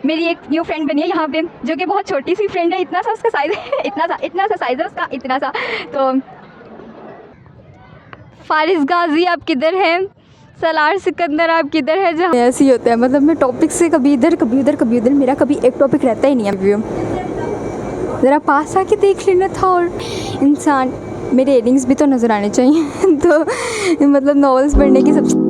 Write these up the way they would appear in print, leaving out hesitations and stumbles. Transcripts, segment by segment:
मेरी एक new friend बनी है यहाँ पे, जो कि बहुत छोटी सी फ्रेंड है, इतना सा उसका साइज़ है, इतना सा साइज़ है उसका, इतना सा। तो फारिस गाजी आप किधर हैं? सलार सिकंदर आप किधर है? जहाँ ऐसे ही होता है, मतलब मैं टॉपिक से कभी इधर कभी उधर कभी उधर, मेरा कभी एक टॉपिक रहता ही नहीं है। व्यू ज़रा पास आके देख लेना था। और इंसान, मेरे इयरिंग्स भी तो नज़र आने चाहिए तो मतलब नॉवेल्स पढ़ने की सबसे।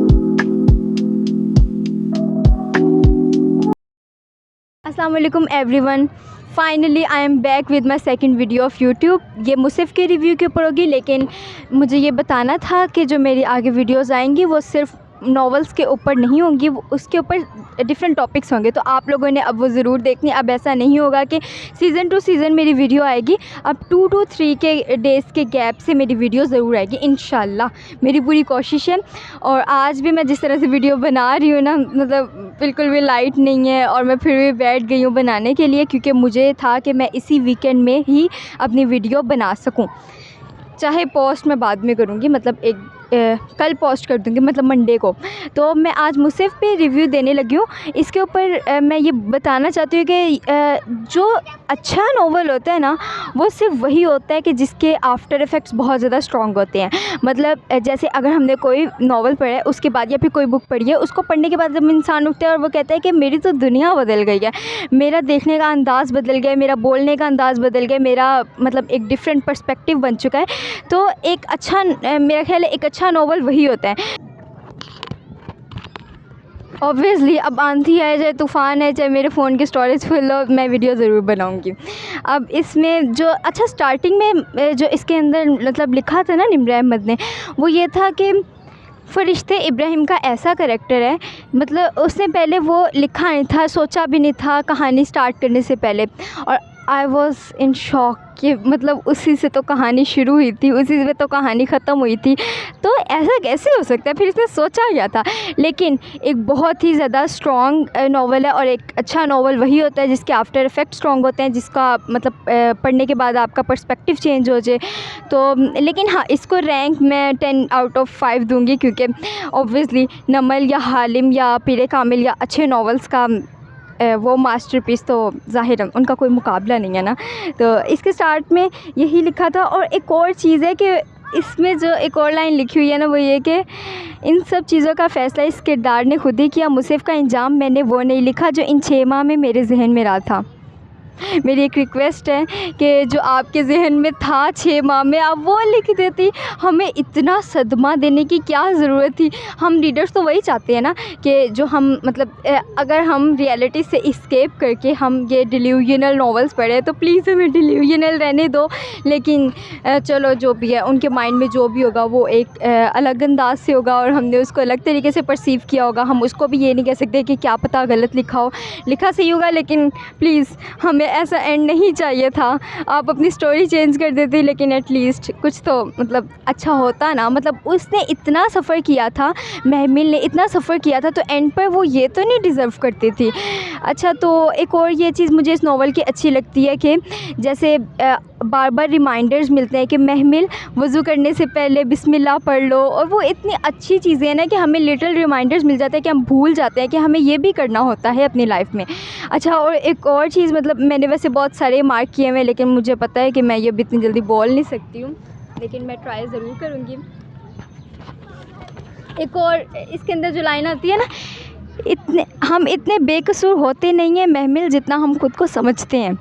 अस्सलाम वालेकुम everyone, finally I am back with my second video of YouTube. ये मुसिफ़ के रिव्यू के ऊपर होगी, लेकिन मुझे ये बताना था कि जो मेरी आगे वीडियोस आएंगी वो सिर्फ नॉवेल्स के ऊपर नहीं होंगी, वो उसके ऊपर डिफरेंट टॉपिक्स होंगे। तो आप लोगों ने अब वो ज़रूर देखनी। अब ऐसा नहीं होगा कि सीज़न टू सीज़न मेरी वीडियो आएगी, अब 2 to 3 के डेज़ के गैप से मेरी वीडियो ज़रूर आएगी इंशाल्लाह। मेरी पूरी कोशिश है। और आज भी मैं जिस तरह से वीडियो बना रही हूँ ना, मतलब बिल्कुल भी लाइट नहीं है, और मैं फिर भी बैठ गई हूँ बनाने के लिए, क्योंकि मुझे था कि मैं इसी वीकेंड में ही अपनी वीडियो बना सकूँ। चाहे पोस्ट मैं बाद में करूँगी, मतलब कल पोस्ट कर दूँगी, मतलब मंडे को। तो मैं आज मुसिफ़ पे रिव्यू देने लगी हूँ। इसके ऊपर मैं ये बताना चाहती हूँ कि जो अच्छा नॉवल होता है ना, वो सिर्फ वही होता है कि जिसके आफ्टर इफ़ेक्ट्स बहुत ज़्यादा स्ट्रॉन्ग होते हैं। मतलब जैसे अगर हमने कोई नॉवल पढ़ा है, उसके बाद या फिर कोई बुक पढ़ी है, उसको पढ़ने के बाद जब इंसान उठता है और वो कहता है कि मेरी तो दुनिया बदल गई है, मेरा देखने का अंदाज़ बदल गया, मेरा बोलने का अंदाज़ बदल गया, मेरा मतलब एक डिफरेंट पर्सपेक्टिव बन चुका है। तो एक अच्छा, मेरा ख्याल है एक अच्छा नॉवल वही होता है। ऑब्वियसली अब आंधी आए, चाहे तूफ़ान है, चाहे मेरे फ़ोन की स्टोरेज फुल हो, मैं वीडियो ज़रूर बनाऊंगी। अब इसमें जो अच्छा स्टार्टिंग में जो इसके अंदर मतलब लिखा था ना निम्र अहमद ने, वो ये था कि फ़रिश्ते इब्राहिम का ऐसा करैक्टर है, मतलब उसने पहले वो लिखा नहीं था, सोचा भी नहीं था कहानी स्टार्ट करने से पहले। और आई वॉज़ इन शॉक कि मतलब उसी से तो कहानी शुरू हुई थी, उसी से तो कहानी ख़त्म हुई थी, तो ऐसा कैसे हो सकता है? फिर इसने सोचा क्या था? लेकिन एक बहुत ही ज़्यादा स्ट्रॉन्ग नॉवल है, और एक अच्छा नॉवल वही होता है जिसके आफ्टर इफ़ेक्ट स्ट्रॉन्ग होते हैं, जिसका मतलब पढ़ने के बाद आपका पर्सपेक्टिव चेंज हो जाए। तो लेकिन हाँ, इसको रैंक मैं 10 out of 5 दूँगी, क्योंकि ऑब्वियसली नमल या हालिम या पीरे कामिल या अच्छे नॉवेल्स का वो मास्टरपीस तो ज़ाहिर है उनका कोई मुकाबला नहीं है ना। तो इसके स्टार्ट में यही लिखा था। और एक और चीज़ है कि इसमें जो एक और लाइन लिखी हुई है ना, वो ये कि इन सब चीज़ों का फ़ैसला इस किरदार ने खुद ही किया, मुसिफ़ का इंजाम मैंने वो नहीं लिखा जो इन 6 माह में मेरे जहन में रहा था। मेरी एक रिक्वेस्ट है कि जो आपके जहन में था 6 माह में, आप वो लिख देती। हमें इतना सदमा देने की क्या ज़रूरत थी? हम रीडर्स तो वही चाहते हैं ना कि जो हम मतलब अगर हम रियलिटी से इस्केप करके हम ये डिल्यूजनल नॉवेल्स पढ़े, तो प्लीज़ हमें डिल्यूजनल रहने दो। लेकिन चलो जो भी है, उनके माइंड में जो भी होगा वो एक अलग अंदाज से होगा, और हमने उसको अलग तरीके से परसीव किया होगा। हम उसको भी ये नहीं कह सकते कि क्या पता गलत लिखा हो, लिखा सही होगा, लेकिन प्लीज़ हमें ऐसा एंड नहीं चाहिए था। आप अपनी स्टोरी चेंज कर देती, लेकिन एटलीस्ट कुछ तो मतलब अच्छा होता ना। मतलब उसने इतना सफ़र किया था, महमिल ने इतना सफ़र किया था, तो एंड पर वो ये तो नहीं डिज़र्व करती थी। अच्छा, तो एक और ये चीज़ मुझे इस नॉवल की अच्छी लगती है कि जैसे बार बार रिमाइंडर्स मिलते हैं कि महमिल वज़ू करने से पहले बिस्मिल्लाह पढ़ लो, और वो इतनी अच्छी चीज़ें हैं ना कि हमें लिटिल रिमाइंडर्स मिल जाते हैं कि हम भूल जाते हैं कि हमें ये भी करना होता है अपनी लाइफ में। अच्छा, और एक और चीज़, मतलब मैंने वैसे बहुत सारे मार्क किए हुए हैं, लेकिन मुझे पता है कि मैं ये भी इतनी जल्दी बोल नहीं सकती हूँ, लेकिन मैं ट्राई ज़रूर करूँगी। एक और इसके अंदर जो लाइन आती है ना, हम इतने बेकसूर होते नहीं हैं महमिल जितना हम खुद को समझते हैं।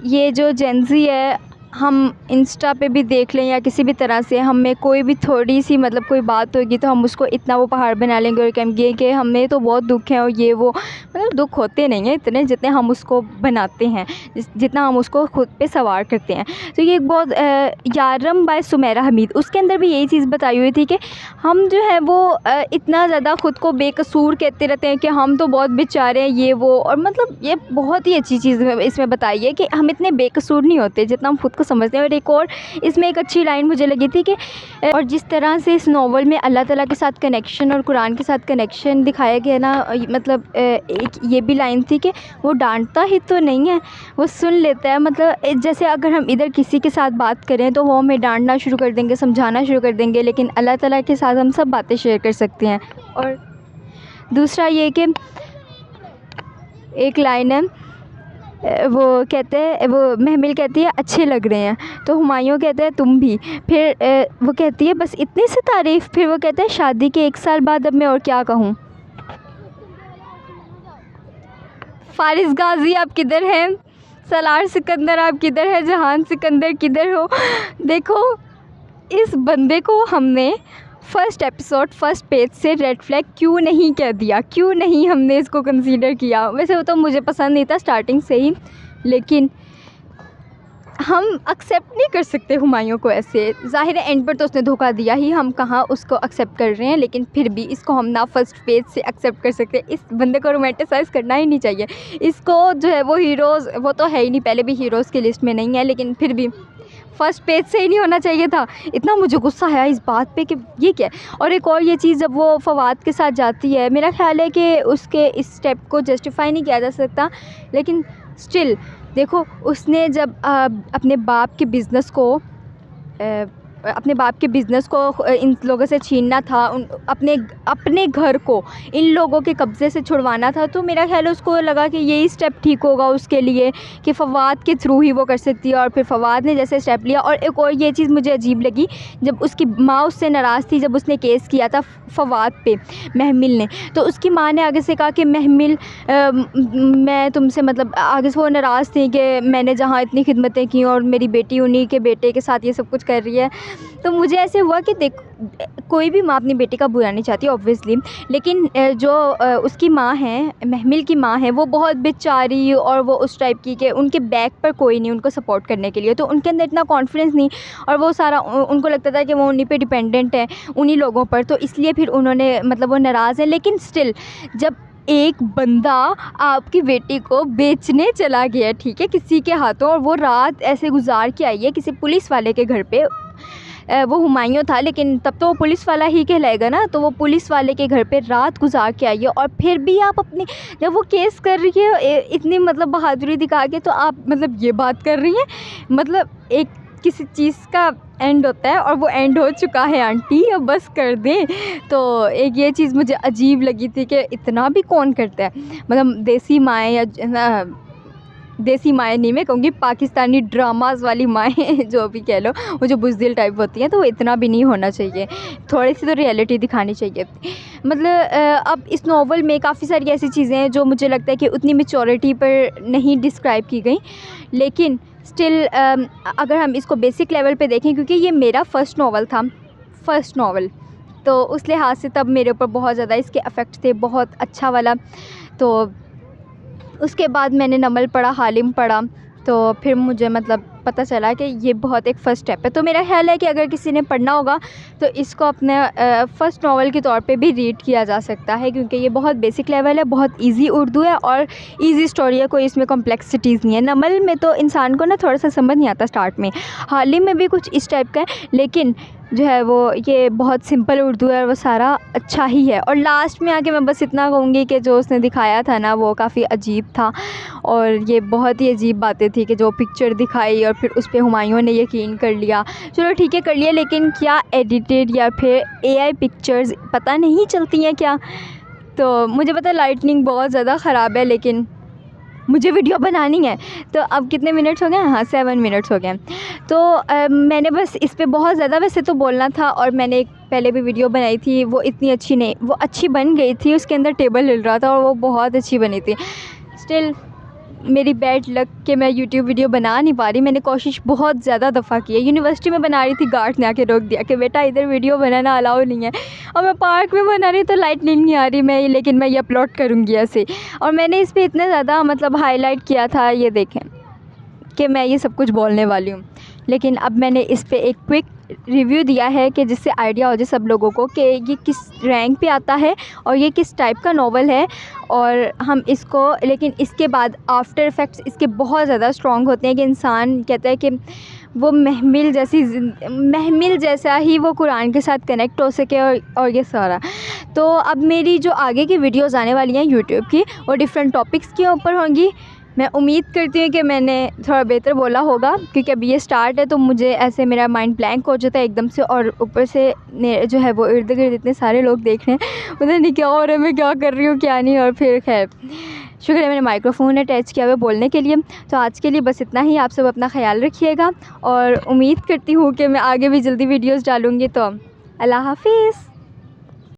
ये जो जेनज़ी है, हम इंस्टा पे भी देख लें या किसी भी तरह से, हमें कोई भी थोड़ी सी मतलब कोई बात होगी तो हम उसको इतना वो पहाड़ बना लेंगे और कहेंगे कि हमें तो बहुत दुख है, और ये वो मतलब दुख होते नहीं हैं इतने जितने हम उसको बनाते हैं, जितना हम उसको खुद पे सवार करते हैं। तो ये एक बहुत यारम बाय सुमेरा हमीद, उसके अंदर भी यही चीज़ बताई हुई थी कि हम जो है वो इतना ज़्यादा ख़ुद को बेकसूर कहते रहते हैं कि हम तो बहुत बेचारे हैं, ये वो। और मतलब ये बहुत ही अच्छी चीज़ इसमें बताई है कि हम इतने बेकसूर नहीं होते जितना हम खुद को समझते हैं। और एक और इसमें एक अच्छी लाइन मुझे लगी थी कि और जिस तरह से इस नावल में अल्लाह ताला के साथ कनेक्शन और कुरान के साथ कनेक्शन दिखाया गया ना, मतलब एक ये भी लाइन थी कि वो डांटता ही तो नहीं है, वो सुन लेता है। मतलब जैसे अगर हम इधर किसी के साथ बात करें तो वो हमें डांटना शुरू कर देंगे, समझाना शुरू कर देंगे, लेकिन अल्लाह ताला के साथ हम सब बातें शेयर कर सकते हैं। और दूसरा ये कि एक लाइन है, वो कहते हैं, वो महमिल कहती है अच्छे लग रहे हैं, तो हुमायूं कहते हैं तुम भी। फिर वो कहती है बस इतनी सी तारीफ़। फिर वो कहते हैं शादी के 1 साल बाद अब मैं और क्या कहूँ। फ़ारिस गाज़ी आप किधर हैं? सलार सिकंदर आप किधर है? जहान सिकंदर किधर हो? देखो इस बंदे को हमने फ़र्स्ट एपिसोड फ़र्स्ट पेज से रेड फ्लैग क्यों नहीं कह दिया, क्यों नहीं हमने इसको कंसीडर किया। वैसे वो तो मुझे पसंद नहीं था स्टार्टिंग से ही, लेकिन हम एक्सेप्ट नहीं कर सकते हुमायूं को ऐसे। ज़ाहिर है एंड पर तो उसने धोखा दिया ही, हम कहाँ उसको एक्सेप्ट कर रहे हैं, लेकिन फिर भी इसको हम ना फर्स्ट पेज से एक्सेप्ट कर सकते। इस बंदे को रोमांटिसाइज़ करना ही नहीं चाहिए। इसको जो है वो हीरोज़, वो तो है ही नहीं, पहले भी हीरोज़ की लिस्ट में नहीं है, लेकिन फिर भी फर्स्ट पेज से ही नहीं होना चाहिए था। इतना मुझे गुस्सा आया इस बात पे कि ये क्या है। और एक और ये चीज़, जब वो फवाद के साथ जाती है, मेरा ख्याल है कि उसके इस स्टेप को जस्टिफाई नहीं किया जा सकता, लेकिन स्टिल देखो उसने जब अपने बाप के बिज़नेस को इन लोगों से छीनना था, अपने घर को इन लोगों के कब्ज़े से छुड़वाना था, तो मेरा ख्याल है उसको लगा कि यही स्टेप ठीक होगा उसके लिए कि फ़वाद के थ्रू ही वो कर सकती है। और फिर फ़वाद ने जैसे स्टेप लिया। और एक और ये चीज़ मुझे अजीब लगी, जब उसकी माँ उससे नाराज़ थी, जब उसने केस किया था फ़वाद पे महमिल ने, तो उसकी माँ ने आगे से कहा कि महमिल मैं तुमसे मतलब आगे से वो नाराज़ थी कि मैंने जहाँ इतनी खिदमतें की और मेरी बेटी उन्हीं के बेटे के साथ ये सब कुछ कर रही है। तो मुझे ऐसे हुआ कि देख, कोई भी माँ अपनी बेटी का बुरा नहीं चाहती ऑब्वियसली, लेकिन जो उसकी माँ है, महमिल की माँ है, वो बहुत बेचारी और वो उस टाइप की कि उनके बैक पर कोई नहीं उनको सपोर्ट करने के लिए, तो उनके अंदर इतना कॉन्फिडेंस नहीं, और वो सारा उनको लगता था कि वो उन्हीं पे डिपेंडेंट है, उन्हीं लोगों पर, तो इसलिए फिर उन्होंने मतलब वो नाराज़ है। लेकिन स्टिल जब एक बंदा आपकी बेटी को बेचने चला गया, ठीक है, किसी के हाथों, और वो रात ऐसे गुजार के आई है किसी पुलिस वाले के घर पे, वो हुमायूं था लेकिन तब तो वो पुलिस वाला ही कहलाएगा ना, तो वो पुलिस वाले के घर पे रात गुजार के आई है, और फिर भी आप अपने, जब वो केस कर रही है इतनी मतलब बहादुरी दिखा के, तो आप मतलब ये बात कर रही हैं, मतलब एक किसी चीज़ का एंड होता है और वो एंड हो चुका है आंटी, अब बस कर दें। तो एक ये चीज़ मुझे अजीब लगी थी कि इतना भी कौन करता है, मतलब देसी माएँ या देसी माएँ नहीं, मैं कहूँगी पाकिस्तानी ड्रामाज़ वाली माएँ जो भी कह लो, वो जो बुज़दिल टाइप होती हैं, तो वो इतना भी नहीं होना चाहिए, थोड़ी सी तो रियलिटी दिखानी चाहिए। मतलब अब इस नॉवल में काफ़ी सारी ऐसी चीज़ें हैं जो मुझे लगता है कि उतनी मैच्योरिटी पर नहीं डिस्क्राइब की गई, लेकिन स्टिल अगर हम इसको बेसिक लेवल पे देखें, क्योंकि ये मेरा फ़र्स्ट नॉवल, तो उस लिहाज से तब मेरे ऊपर बहुत ज़्यादा इसके अफ़ेक्ट थे, बहुत अच्छा वाला। तो उसके बाद मैंने नमल पढ़ा, हालिम पढ़ा, तो फिर मुझे मतलब पता चला कि ये बहुत एक फ़र्स्ट स्टेप है। तो मेरा ख़्याल है कि अगर किसी ने पढ़ना होगा तो इसको अपने फ़र्स्ट नॉवल के तौर पे भी रीड किया जा सकता है, क्योंकि ये बहुत बेसिक लेवल है, बहुत इजी उर्दू है और इजी स्टोरी है, कोई इसमें कॉम्प्लेक्सिटीज़ नहीं है। नमल में तो इंसान को ना थोड़ा सा समझ नहीं आता स्टार्ट में, हालिम में भी कुछ इस टाइप का है, लेकिन जो है वो ये बहुत सिंपल उर्दू है और वो सारा अच्छा ही है। और लास्ट में आके मैं बस इतना कहूँगी कि जो उसने दिखाया था ना वो काफ़ी अजीब था, और ये बहुत ही अजीब बातें थी कि जो पिक्चर दिखाई और फिर उस पर हुमायूं ने यकीन कर लिया। चलो ठीक है कर लिया, लेकिन क्या एडिटेड या फिर एआई पिक्चर्स पता नहीं चलती हैं क्या। तो मुझे पता है लाइटनिंग बहुत ज़्यादा ख़राब है, लेकिन मुझे वीडियो बनानी है। तो अब कितने मिनट्स हो गए? हाँ 7 मिनट्स हो गए। तो मैंने बस इस पे बहुत ज़्यादा वैसे तो बोलना था, और मैंने एक पहले भी वीडियो बनाई थी, वो इतनी अच्छी नहीं, वो अच्छी बन गई थी, उसके अंदर टेबल हिल रहा था और वो बहुत अच्छी बनी थी। स्टिल मेरी बैड लक कि मैं यूट्यूब वीडियो बना नहीं पा रही। मैंने कोशिश बहुत ज़्यादा दफ़ा की है, यूनिवर्सिटी में बना रही थी, गार्ड ने आके रोक दिया कि बेटा इधर वीडियो बनाना अलाउ नहीं है, और मैं पार्क में बना रही तो लाइटनिंग नहीं आ रही, लेकिन मैं ये अपलोड करूँगी ऐसे। और मैंने इस पर इतना ज़्यादा मतलब हाईलाइट किया था, ये देखें कि मैं ये सब कुछ बोलने वाली हूँ, लेकिन अब मैंने इस पर एक क्विक रिव्यू दिया है कि जिससे आइडिया हो जाए सब लोगों को कि ये किस रैंक पे आता है और ये किस टाइप का नॉवल है। और हम इसको, लेकिन इसके बाद आफ्टर इफ़ेक्ट्स इसके बहुत ज़्यादा स्ट्रॉन्ग होते हैं कि इंसान कहता है कि वो महमिल जैसा ही वो कुरान के साथ कनेक्ट हो सके, और ये सारा। तो अब मेरी जो आगे की वीडियोज़ आने वाली हैं यूट्यूब की, वो डिफरेंट टॉपिक्स के ऊपर होंगी। मैं उम्मीद करती हूँ कि मैंने थोड़ा बेहतर बोला होगा, क्योंकि अभी ये स्टार्ट है तो मुझे ऐसे मेरा माइंड ब्लैंक हो जाता है एकदम से, और ऊपर से जो है वो इर्द गिर्द इतने सारे लोग देख रहे हैं, पता नहीं क्या हो रहा है, मैं क्या कर रही हूँ क्या नहीं। और फिर खैर शुक्र है मैंने माइक्रोफ़ोन अटैच किया हुआ है बोलने के लिए। तो आज के लिए बस इतना ही। आप सब अपना ख़याल रखिएगा और उम्मीद करती हूँ कि मैं आगे भी जल्दी वीडियोज़ डालूँगी। तो अल्लाह हाफ़िज़।